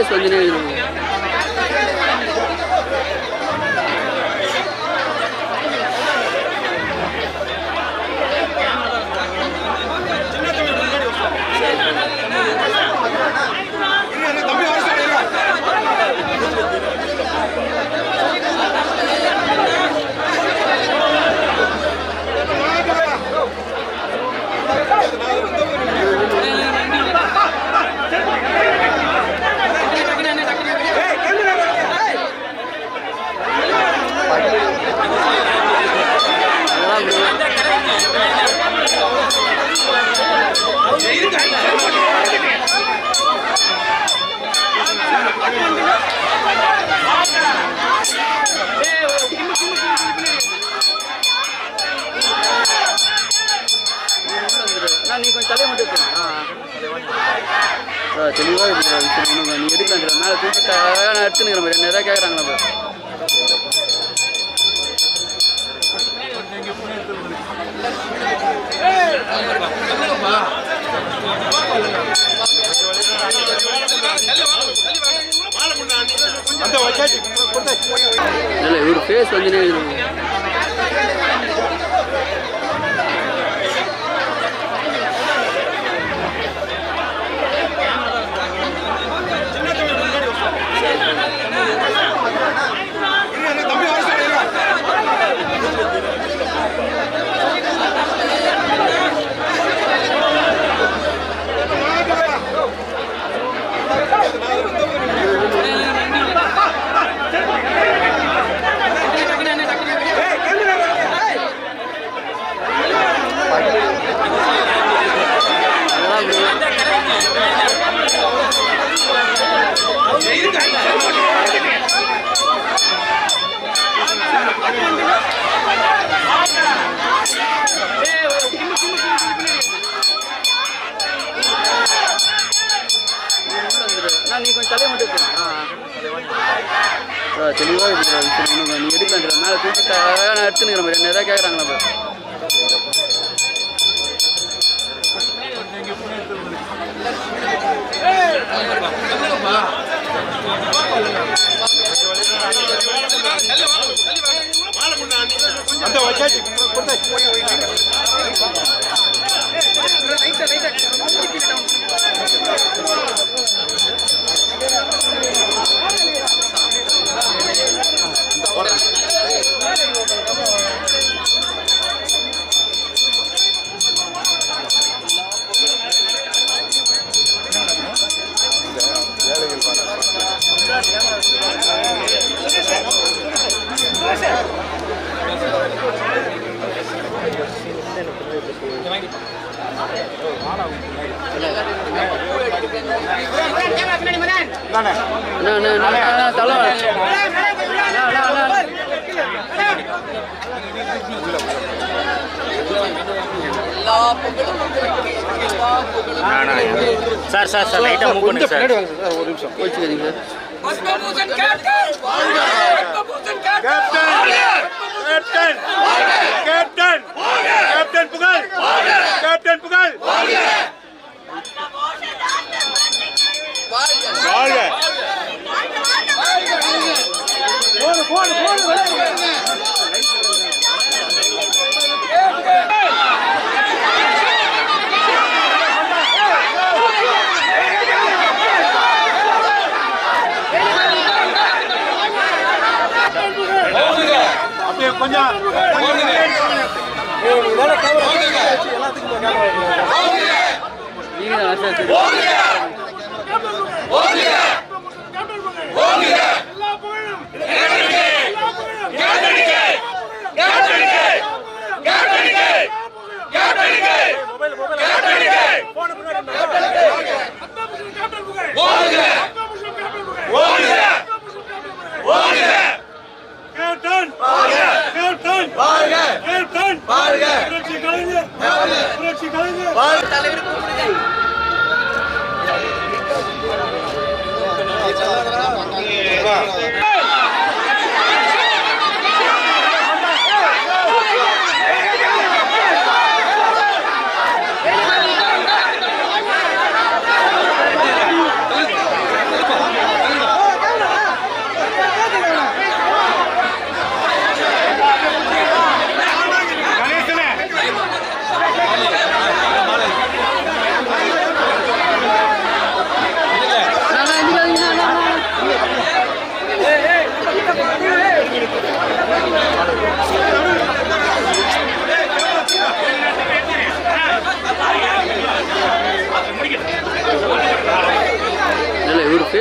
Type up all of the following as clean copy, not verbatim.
Face வந்துனே நீ கொஞ்சம் தலையை மட்டும் தெளிவாக விஷயம் நீ எடுக்கலாம் மேலே தூக்கி நான் எடுத்துனுக்கிற மாதிரி என்ன எதாவது கேட்குறாங்களா இல்லை இவர் ஃபேஸ் வந்துனே நீ கொஞ்சம் தலையை மட்டும் தெளிவாக விஷயம் நீ எடுக்கலாம் மேலே தூக்கி நான் எடுத்துனுக்கிற மாதிரி என்ன எதாவது கேட்குறாங்களா சார் சார் சார் லைட்டாக மூவ் பண்ணுங்க சார் ஒரு நிமிஷம் போயிடுச்சுங்க கேப்டன் புகழ் கேப்டன் புகழ் அப்படியே கொஞ்சம்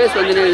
ரேஸ் வந்துனே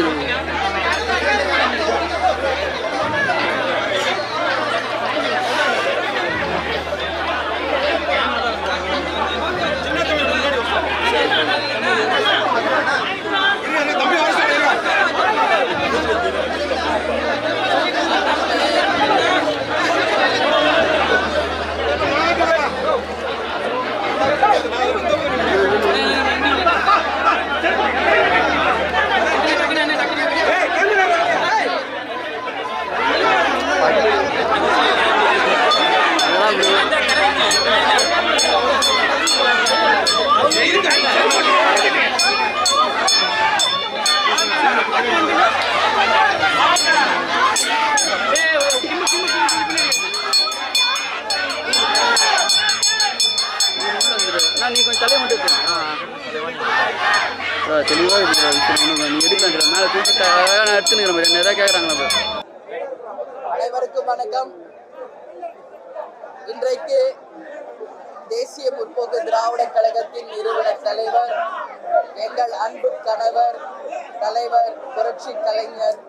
நீ கொஞ்சம் தலையை மட்டும் தெளிவாக இருக்கிற விஷயம் நீ எடுக்கலாம் மேலே தூக்கி நான் எடுத்துனுக்கிற மாதிரி என்ன எதாவது கேட்குறாங்களா? அனைவருக்கும் வணக்கம். இன்றைக்கு தேசிய முற்போக்கு திராவிட கழகத்தின் நிறுவன தலைவர், எங்கள் அன்பு கணவர், தலைவர் புரட்சி கலைஞர்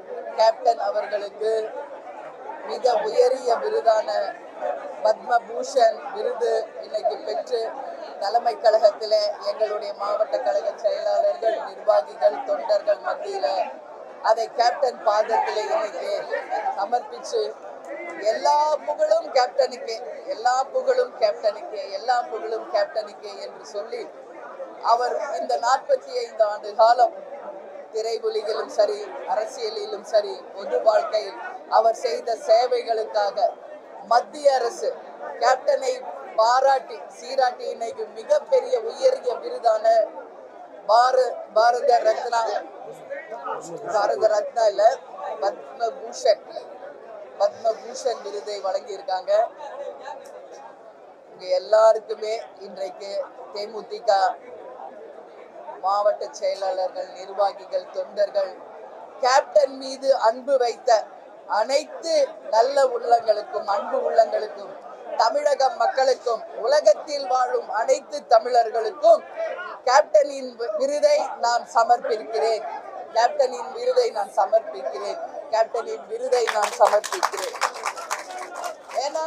கேப்டன் அவர்களுக்கு மிக உயரிய விருதான பத்மபூஷன் விருது இன்னைக்கு பெற்று தலைமை கழகத்தில் எங்களுடைய மாவட்ட கழக செயலாளர்கள், நிர்வாகிகள், தொண்டர்கள் மத்தியில் அதை கேப்டன் பாதத்தில் இன்னைக்கு சமர்ப்பிச்சு எல்லா புகழும் கேப்டனுக்கு, எல்லா புகழும் கேப்டனுக்கு, எல்லா புகழும் கேப்டனுக்கு என்று சொல்லி அவர் இந்த 45 ஆண்டு காலம் திரையுலகிலும் சரி, அரசியலிலும் சரி, பொது வாழ்க்கையில் அவர் செய்த சேவைகளுக்காக மத்திய அரசு கேப்டனை பாராட்டி சீராட்டி இன்னைக்கு மிகப்பெரிய உயரிய விருதான பாரத ரத்னா இல்ல பத்மபூஷன் விருதை வழங்கி இருக்காங்க. இங்க எல்லாருக்குமே இன்றைக்கு தேமுதிக மாவட்ட செயலாளர்கள், நிர்வாகிகள், தொண்டர்கள் கேப்டன் மீது அன்பு வைத்த அனைத்து நல்ல உள்ளங்களுக்கும், அன்பு உள்ளங்களுக்கும், தமிழக மக்களுக்கும், உலகத்தில் வாழும் அனைத்து தமிழர்களுக்கும் கேப்டனின் விருதை நான் சமர்ப்பிக்கிறேன். கேப்டனின் விருதை நான் சமர்ப்பிக்கிறேன். கேப்டனின் விருதை நான் சமர்ப்பிக்கிறேன். ஏன்னா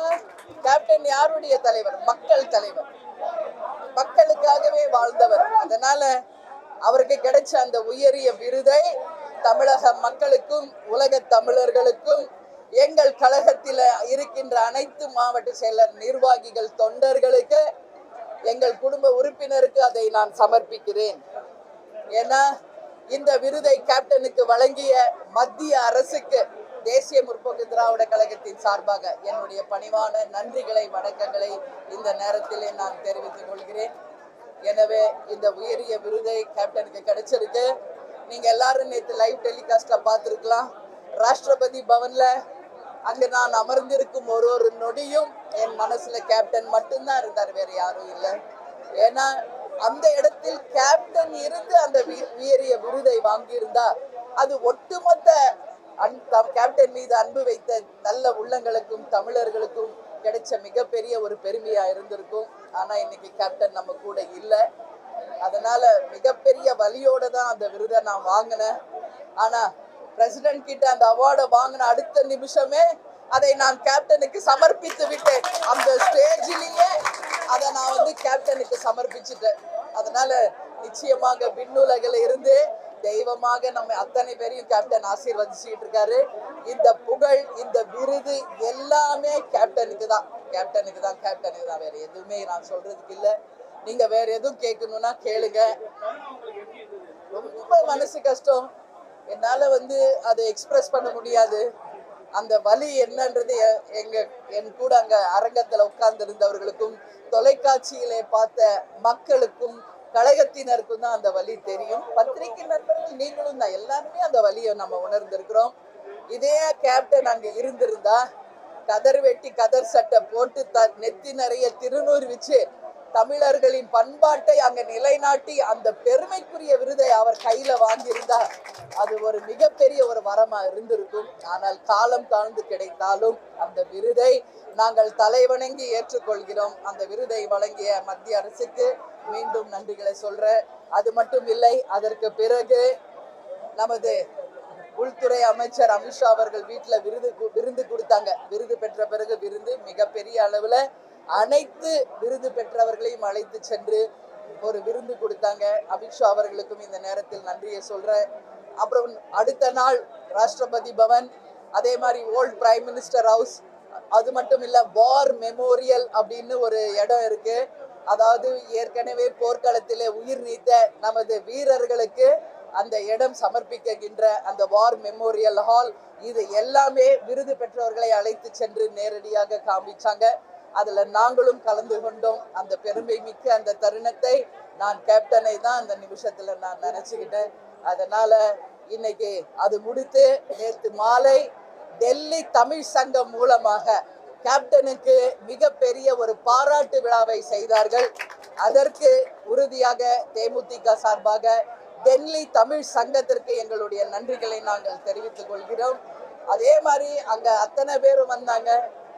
கேப்டன் யாருடைய தலைவர்? மக்கள் தலைவர், மக்களுக்காகவே வாழ்ந்தவர். அதனால அவருக்கு கிடைச்ச அந்த உயரிய விருதை தமிழக மக்களுக்கும், உலக தமிழர்களுக்கும், எங்கள் கழகத்தில் இருக்கின்ற அனைத்து மாவட்ட செயலர், நிர்வாகிகள், தொண்டர்களுக்கு, எங்கள் குடும்ப உறுப்பினருக்கு அதை நான் சமர்ப்பிக்கிறேன். ஏன்னா இந்த விருதை கேப்டனுக்கு வழங்கிய மத்திய அரசுக்கு தேசிய முற்போக்கு திராவிட கழகத்தின் சார்பாக என்னுடைய பணிவான நன்றிகளை, வணக்கங்களை இந்த நேரத்திலே நான் தெரிவித்துக் கொள்கிறேன். எனவே இந்த உயரிய விருதை கேப்டனுக்கு கிடைச்சிருக்கு. நீங்க எல்லாரும் நேற்று லைவ் டெலிகாஸ்ட்ல பார்த்துருக்கலாம். ராஷ்டிரபதி பவன்ல அங்க நான் அமர்ந்திருக்கும் ஒரு நொடியும் என் மனசுல கேப்டன் மட்டும்தான் இருந்தார், வேற யாரும் இல்லை. ஏன்னா அந்த இடத்தில் கேப்டன் இருந்து அந்த உயரிய விருதை வாங்கியிருந்தா அது ஒட்டுமொத்த கேப்டன் மீது அன்பு வைத்த நல்ல உள்ளங்களுக்கும், தமிழர்களுக்கும் கிடைச்ச மிகப்பெரிய ஒரு பெருமையா இருந்திருக்கும். ஆனா இன்னைக்கு கேப்டன் நம்ம கூட இல்லை. அதனால மிகப்பெரிய வலியோட தான் அந்த விருதை நான் வாங்கினேன். ஆனா பிரசிடென்ட் கிட்ட அந்த அவார்டை வாங்கின அடுத்த நிமிஷமே அதை நான் கேப்டனுக்கு சமர்ப்பித்து விட்டேன். அந்த ஸ்டேஜிலேயே அதை நான் கேப்டனுக்கு சமர்ப்பிச்சுட்டேன். அதனால நிச்சயமாக விண்ணுலகில் இருந்து தெய்வமாக நம்ம அத்தனை பேரையும் கேப்டன் ஆசீர்வதிச்சுட்டு இருக்காரு. இந்த புகழ், இந்த விருது எல்லாமே கேப்டனுக்கு தான், கேப்டனுக்கு தான், கேப்டனுக்கு தான். வேற எதுவுமே நான் சொல்றதுக்கு இல்லை. நீங்க வேற எதுவும் கேட்கணும்னா கேளுங்க. ரொம்ப மனசு கஷ்டம், என்னால அதை எக்ஸ்பிரஸ் பண்ண முடியாது. அந்த வலி என்னன்றது என் கூட அங்க அரங்கத்துல உட்கார்ந்து இருந்தவர்களுக்கும், தொலைக்காட்சியிலே பார்த்த மக்களுக்கும், கழகத்தினருக்கும் தான் அந்த வலி தெரியும். பத்திரிகை நண்பர்கள் நீங்களும் தான், எல்லாருமே அந்த வலியை நம்ம உணர்ந்திருக்கிறோம். இதே கேப்டன் அங்க இருந்திருந்தா கதர் வெட்டி கதர் சட்டை போட்டு நெத்தி நிறைய திருநூறு வச்சு தமிழர்களின் பண்பாட்டை அங்க நிலைநாட்டி அந்த பெருமைக்குரிய விருதை அவர் கையில வாங்கியிருந்தா அது ஒரு மிகப்பெரிய ஒரு வரமா இருந்திருக்கும். ஆனால் காலம் தாழ்ந்து கிடைத்தாலும் அந்த விருதை நாங்கள் தலைவணங்கி ஏற்றுக்கொள்கிறோம். அந்த விருதை வழங்கிய மத்திய அரசுக்கு மீண்டும் நன்றிகளை சொல்றேன். அது மட்டும் இல்லை, அதற்கு பிறகு நமது உள்துறை அமைச்சர் அமித்ஷா அவர்கள் வீட்டில் விருந்து கொடுத்தாங்க. விருது பெற்ற பிறகு மிகப்பெரிய அளவில் அனைத்து விருது பெற்றவர்களையும் அழைத்து சென்று ஒரு விருந்து கொடுத்தாங்க. அமித்ஷா அவர்களுக்கும் இந்த நேரத்தில் நன்றியை சொல்றேன். அப்புறம் அடுத்த நாள் ராஷ்டிரபதி பவன், அதே மாதிரி ஓல்ட் பிரைம் மினிஸ்டர் ஹவுஸ், அது மட்டும் இல்ல வார் மெமோரியல் அப்படின்னு ஒரு இடம் இருக்கு. அதாவது ஏற்கனவே போர்க்களத்திலே உயிர் நீத்த நமது வீரர்களுக்கு அந்த இடம் சமர்ப்பிக்கின்ற அந்த வார் மெமோரியல் ஹால், இது எல்லாமே விருது பெற்றவர்களை அழைத்து சென்று நேரடியாக காமிச்சாங்க. அதுல நாங்களும் கலந்து கொண்டோம். அந்த பெருமை மிக்க அந்த தருணத்தை நான் கேப்டனை தான் அந்த நிமிஷத்துல நான் நினைச்சுக்கிட்டேன். அதனால இன்னைக்கு அது முடித்து நேற்று மாலை டெல்லி தமிழ் சங்கம் மூலமாக கேப்டனுக்கு மிகப்பெரிய ஒரு பாராட்டு விழாவை செய்தார்கள். அதற்கு உறுதியாக தேமுதிக சார்பாக டெல்லி தமிழ் சங்கத்திற்கு எங்களுடைய நன்றிகளை நாங்கள் தெரிவித்துக் கொள்கிறோம். அதே மாதிரி அங்க அத்தனை பேரும் வந்தாங்க.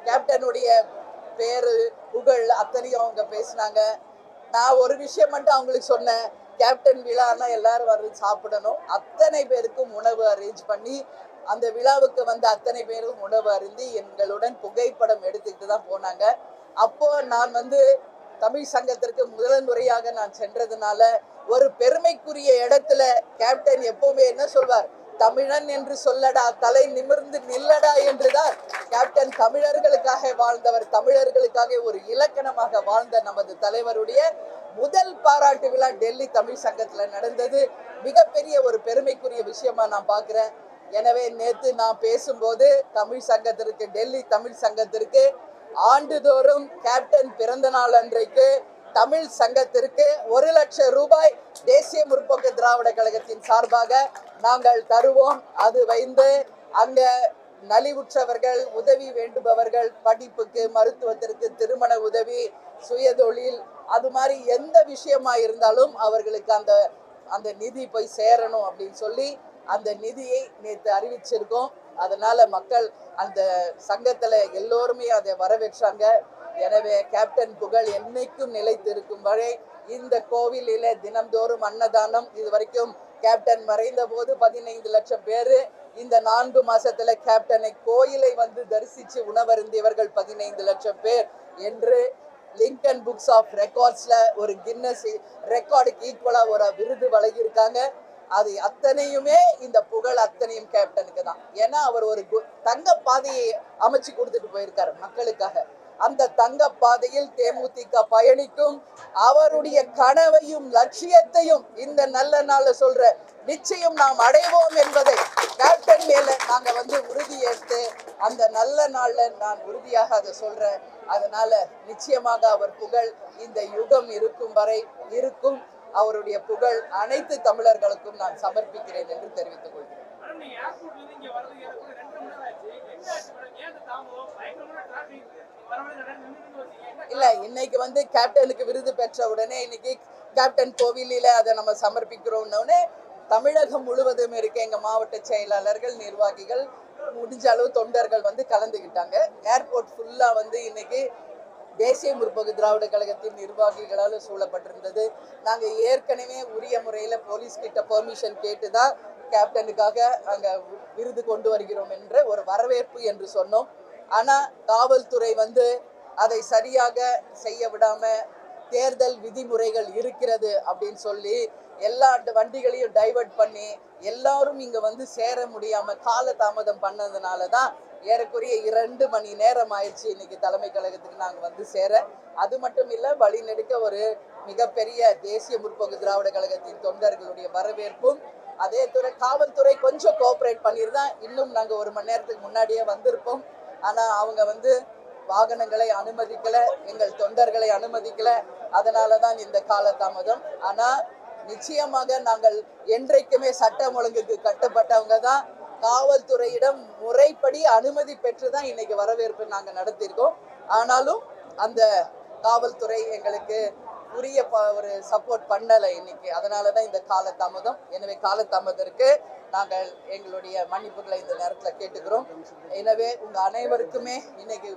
கேப்டனுடைய பேரு புகழ் அத்தனையும் அவங்க பேசினாங்க. நான் ஒரு விஷயம் மட்டும் அவங்களுக்கு சொன்னேன், கேப்டன் விழான்னா எல்லாரும் வந்து சாப்பிடணும். அத்தனை பேருக்கும் உணவு அரேஞ்ச் பண்ணி அந்த விழாவுக்கு வந்து அத்தனை பேரும் உணவு அருந்தி எங்களுடன் புகைப்படம் எடுத்துக்கிட்டு தான் போனாங்க. அப்போ நான் வந்து தமிழ் சங்கத்திற்கு முதல் முறையாக நான் சென்றதுனால ஒரு பெருமைக்குரிய இடத்துல கேப்டன் எப்பவுமே என்ன சொல்வார், தமிழன் என்று சொல்லடா, தலை நிமிர்ந்து நில்லடா என்றுதான் கேப்டன் தமிழர்களுக்காக வாழ்ந்தவர். தமிழர்களுக்காக ஒரு இலக்கணமாக வாழ்ந்த நமது தலைவருடைய முதல் பாராட்டு விழா டெல்லி தமிழ் சங்கத்துல நடந்தது. மிகப்பெரிய ஒரு பெருமைக்குரிய விஷயமா நான் பார்க்கிறேன். எனவே நேற்று நான் பேசும்போது தமிழ் சங்கத்திற்கு, டெல்லி தமிழ் சங்கத்திற்கு ஆண்டுதோறும் கேப்டன் பிறந்த நாள் அன்றைக்கு தமிழ் சங்கத்திற்கு 1 லட்சம் ரூபாய் தேசிய முற்போக்கு திராவிட கழகத்தின் சார்பாக நாங்கள் தருவோம். அது வைந்து அங்க நலிவுற்றவர்கள், உதவி வேண்டுபவர்கள், படிப்புக்கு, மருத்துவத்திற்கு, திருமண உதவி, சுயதொழில், அது மாதிரி எந்த விஷயமா இருந்தாலும் அவர்களுக்கு அந்த நிதி போய் சேரணும் அப்படின்னு சொல்லி அந்த நிதியை நேற்று அறிவிச்சிருக்கோம். அதனால மக்கள் அந்த சங்கத்துல எல்லோருமே அதை வரவேற்றாங்க. எனவே கேப்டன் புகழ் என்னைக்கும் நிலைத்து இருக்கும் வரை இந்த கோவிலில தினம்தோறும் அன்னதானம், இது வரைக்கும் கேப்டன் மறைந்த போது 15 லட்சம் பேரு, இந்த 4 மாசத்துல கேப்டனை கோயிலை வந்து தரிசிச்சு உணவருந்தியவர்கள் 15 லட்சம் பேர் என்று லிங்கன் புக்ஸ் ஆஃப் ரெக்கார்ட்ஸ்ல ஒரு கின்னஸ் ரெக்கார்டுக்கு ஈக்குவலா ஒரு விருது வழங்கியிருக்காங்க. அது அத்தனையுமே இந்த புகழ் அத்தனையும் கேப்டனுக்கு தான். ஏன்னா அவர் ஒரு தங்க பாதையை அமைச்சு கொடுத்துட்டு போயிருக்காரு மக்களுக்காக. அந்த தங்க பாதையில் தேமுதிக பயணிக்கும். அவருடைய கனவையும் லட்சியத்தையும் இந்த நல்ல நாள்ல சொல்ற நிச்சயம் நாம் அடைவோம் என்பதை கேப்டன் மேல நாங்க வந்து உறுதியேற்று அந்த நல்ல நாள்ல நான் உறுதியாக அதை சொல்றேன். அதனால நிச்சயமாக அவர் புகழ் இந்த யுகம் இருக்கும் வரை இருக்கும். அவருடைய புகழ் அனைத்து தமிழர்களுக்கும் நான் சமர்ப்பிக்கிறேன் என்று தெரிவித்துக் கொள்கிறேன். இல்ல, இன்னைக்கு வந்து கேப்டனுக்கு விருது பெற்ற உடனே இன்னைக்கு கேப்டன் கோவிலில அதை நம்ம சமர்ப்பிக்கிறோம்னு தமிழகம் முழுவதும் இருக்க எங்க மாவட்ட செயலாளர்கள், நிர்வாகிகள், முடிஞ்ச அளவு தொண்டர்கள் வந்து கலந்துகிட்டாங்க. ஏர்போர்ட் ஃபுல்லா வந்து இன்னைக்கு தேசிய முற்போக்கு திராவிட கழகத்தின் நிர்வாகிகளால் சூழப்பட்டிருந்தது. நாங்க ஏற்கனவே உரிய முறையில போலீஸ் கிட்ட பெர்மிஷன் கேட்டுதான் கேப்டனுக்காக அங்க விருது கொண்டு வருகிறோம் என்ற ஒரு வரவேற்பு என்று சொன்னோம். ஆனா காவல்துறை வந்து அதை சரியாக செய்ய விடாம தேர்தல் விதிமுறைகள் இருக்கிறது அப்படின்னு சொல்லி எல்லா வண்டிகளையும் டைவர்ட் பண்ணி எல்லாரும் இங்க வந்து சேர முடியாம காலதாமதம் பண்ணதுனாலதான் ஏறக்குறைய 2 மணி நேரம் ஆயிடுச்சு இன்னைக்கு தலைமை கழகத்துக்கு நாங்க வந்து சேர. அது மட்டும் இல்ல, வழிநெடுக்க ஒரு மிகப்பெரிய தேசிய முற்போக்கு திராவிட கழகத்தின் தொண்டர்களுடைய வரவேற்பும், அதே துறை காவல்துறை கொஞ்சம் கோஆபரேட் பண்ணிருந்தா இன்னும் நாங்க 1 மணி நேரத்துக்கு முன்னாடியே வந்திருப்போம். ஆனா அவங்க வந்து வாகனங்களை அனுமதிக்கல, எங்கள் தொண்டர்களை அனுமதிக்கல. அதனாலதான் இந்த காலதாமதம். ஆனா நிச்சயமாக நாங்கள் என்றைக்குமே சட்டம் ஒழுங்குக்கு கட்டுப்பட்டவங்க தான். காவல்துறையிடம் முறைப்படி அனுமதி பெற்றுதான் இன்னைக்கு வரவேற்பு நாங்க நடத்தியிருக்கோம். ஆனாலும் அந்த காவல்துறை எங்களுக்கு உரிய ஒரு சப்போர்ட் பண்ணலை இன்னைக்கு. அதனாலதான் இந்த காலதாமதம். எனவே காலதாமதத்திற்கு நாங்கள் எங்களுடைய மன்னிப்புகளை இந்த நேரத்தில் கேட்டுக்கிறோம். எனவே உங்க அனைவருக்குமே இன்னைக்கு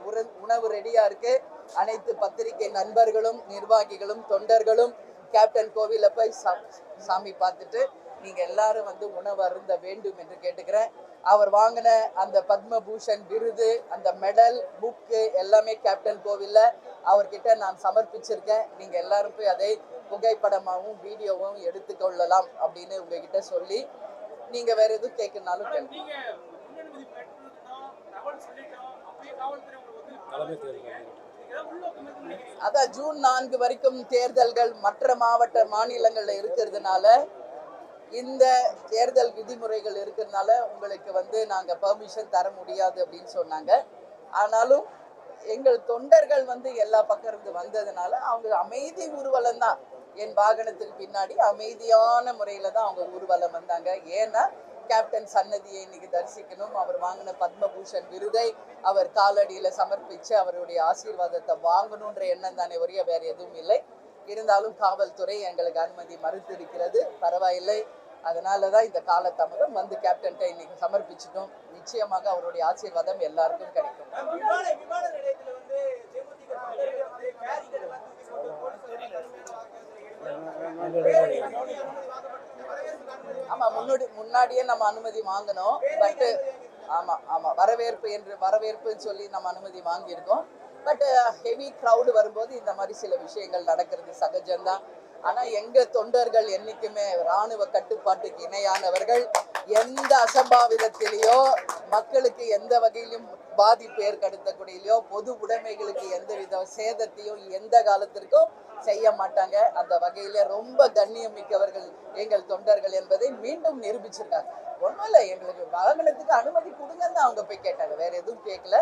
உணவு ரெடியா இருக்கு. அனைத்து பத்திரிகை நண்பர்களும், நிர்வாகிகளும், தொண்டர்களும் கேப்டன் கோவில போய் சாமி பார்த்துட்டு நீங்க எல்லாரும் வந்து உணவு அருந்த வேண்டும் என்று கேட்டுக்கிறேன். அவர் வாங்கின அந்த பத்மபூஷன் விருது, அந்த மெடல், புக்கு எல்லாமே கேப்டன் கோவில்ல அவர்கிட்ட நான் சமர்ப்பிச்சிருக்கேன். நீங்க எல்லாரும் போய் அதை புகைப்படமாகவும் வீடியோவும் எடுத்துக்கொள்ளலாம் அப்படின்னு உங்ககிட்ட சொல்லி, நீங்க வேற எதுவும் கேட்கணும்னாலும் கேளுங்க. அதான் ஜூன் 4 வரைக்கும் தேர்தல்கள் மற்ற மாநிலங்கள்ல இருக்கிறதுனால, இந்த தேர்தல் விதிமுறைகள் இருக்கிறதுனால உங்களுக்கு வந்து நாங்க பெர்மிஷன் தர முடியாது அப்படின்னு சொன்னாங்க. ஆனாலும் எங்கள் தொண்டர்கள் வந்து எல்லா பக்கம் இருந்து வந்ததுனால அவங்க அமைதி ஊர்வலம் தான், என் வாகனத்துக்கு பின்னாடி அமைதியான முறையில தான் அவங்க ஊர்வலம் வந்தாங்க. ஏன்னா கேப்டன் சன்னதியை இன்னைக்கு தரிசிக்கணும், அவர் வாங்கின பத்மபூஷன் விருதை அவர் காலடியில சமர்ப்பிச்சு அவருடைய ஆசீர்வாதத்தை வாங்கணுன்ற எண்ணம் தானே ஒரே, வேற எதுவும் இல்லை. இருந்தாலும் காவல்துறை எங்களுக்கு அனுமதி மறுத்திருக்கிறது. பரவாயில்லை, அதனாலதான் இந்த காலதாமதம் வந்து கேப்டன்ட்ட இன்னைக்கு சமர்ப்பிச்சிட்டோம். நிச்சயமாக அவருடைய ஆசீர்வாதம் எல்லாருக்கும் கிடைக்கும். ஆமா, முன்னாடியே நம்ம அனுமதி வாங்கணும். பட் ஆமா வரவேற்புன்னு சொல்லி நம்ம அனுமதி வாங்கியிருக்கோம். பட் ஹெவி கிரவுடு வரும்போது இந்த மாதிரி சில விஷயங்கள் நடக்கிறது சகஜம்தான். ஆனா எங்க தொண்டர்கள் என்னைக்குமே இராணுவ கட்டுப்பாட்டுக்கு இணையானவர்கள். எந்த அசம்பாவிதத்திலேயோ, மக்களுக்கு எந்த வகையிலும் பாதிப்பு ஏற்படுத்தக்கூடியோ, பொது உடைமைகளுக்கு எந்தவித சேதத்தையும் எந்த காலத்திற்கும் செய்ய மாட்டாங்க. அந்த வகையில ரொம்ப கண்ணியம் மிக்கவர்கள் எங்கள் தொண்டர்கள் என்பதை மீண்டும் நிரூபிச்சிருக்காங்க. ஒன்றும் இல்லை, எங்களுக்கு வாகனத்துக்கு அனுமதி கொடுங்கன்னு அவங்க போய் கேட்டாங்க, வேற எதுவும் கேட்கல.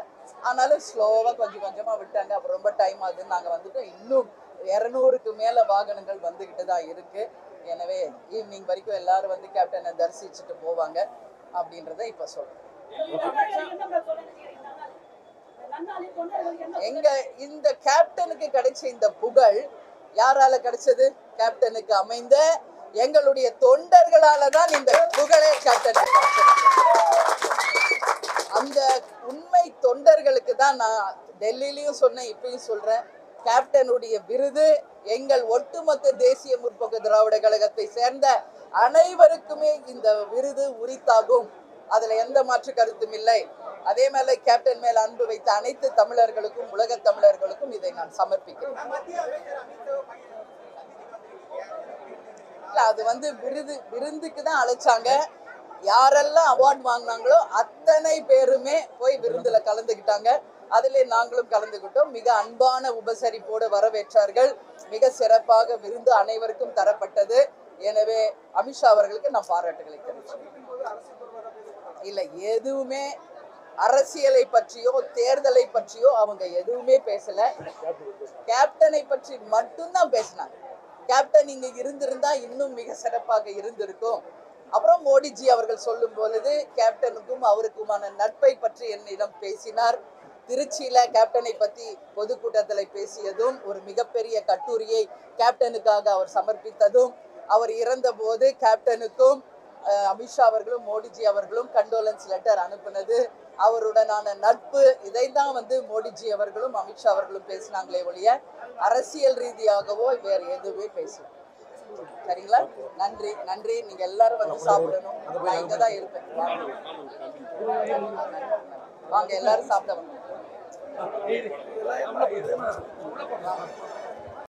ஆனாலும் ஸ்லோவா கொஞ்சம் கொஞ்சமா விட்டாங்க. அப்புறம் ரொம்ப டைம் ஆகுதுன்னு நாங்க வந்துட்டோம். இன்னும் 200க்கு மேல வாகனங்கள் வந்துகிட்டு தான் இருக்கு. எனவே ஈவினிங் வரைக்கும் எல்லாரும் வந்து கேப்டனை தரிசிச்சுட்டு போவாங்க அப்படின்றத இப்ப சொல்றேன். எங்க இந்த கேப்டனுக்கு கிடைச்ச இந்த புகழ் யாரால கிடைச்சது? கேப்டனுக்கு அமைந்த எங்களுடைய தொண்டர்களால தான் இந்த புகழே கேப்டனுக்கு கிடைச்சது. அந்த உண்மை தொண்டர்களுக்கு தான் நான் டெல்லியிலையும் சொன்னேன், இப்பயும் சொல்றேன். கேப்டனுடைய விருது எங்கள் ஒட்டுமொத்த தேசிய முற்போக்கு திராவிட கழகத்தை சேர்ந்த அனைவருக்குமே இந்த விருது உரித்தாகும். அதுல எந்த மாற்று கருத்தும் இல்லை. அதே மேல கேப்டன் மேல அன்பு வைத்த அனைத்து தமிழர்களுக்கும், உலக தமிழர்களுக்கும் இதை நான் சமர்ப்பிக்கிறேன். அது வந்து விருந்துக்கு தான் அழைச்சாங்க. யாரெல்லாம் அவார்டு வாங்கினாங்களோ அத்தனை பேருமே போய் விருந்துல கலந்துக்கிட்டாங்க. அதிலே நாங்களும் கலந்துக்கிட்டோம். மிக அன்பான உபசரிப்போடு வரவேற்றார்கள். மிக சிறப்பாக விருந்து அனைவருக்கும் தரப்பட்டது. எனவே அமித்ஷா அவர்களுக்கு நான் பாராட்டுகளை தெரிவிச்சேன். இல்ல, எதுவுமே அரசியலை பற்றியோ தேர்தலை பற்றியோ அவங்க எதுவுமே பேசல. கேப்டனை பற்றி மட்டும்தான் பேசினாங்க. கேப்டன் இங்க இருந்திருந்தா இன்னும் மிக சிறப்பாக இருந்திருக்கும். அப்புறம் மோடிஜி அவர்கள் சொல்லும் பொழுது கேப்டனுக்கும் அவருக்குமான நட்பை பற்றி என்னிடம் பேசினார். திருச்சியில கேப்டனை பத்தி பொதுக்கூட்டத்தில் பேசியதும், ஒரு மிகப்பெரிய கட்டுரையை கேப்டனுக்காக அவர் சமர்ப்பித்ததும், அவர் இறந்த போது கேப்டனுக்கும் அமித்ஷா அவர்களும் மோடிஜி அவர்களும் கண்டோலன்ஸ் லெட்டர் அனுப்புனது, அவருடனான நட்பு, இதைத்தான் வந்து மோடிஜி அவர்களும் அமித்ஷா அவர்களும் பேசினாங்களே ஒழிய அரசியல் ரீதியாகவோ வேற எதுவுமே பேசல. சரிங்களா? நன்றி நன்றி. நீங்க எல்லாரும் வந்து சாப்பிடணும். நான் இங்கதான் இருப்பேன். வாங்க எல்லாரும் சாப்பிட வாங்க.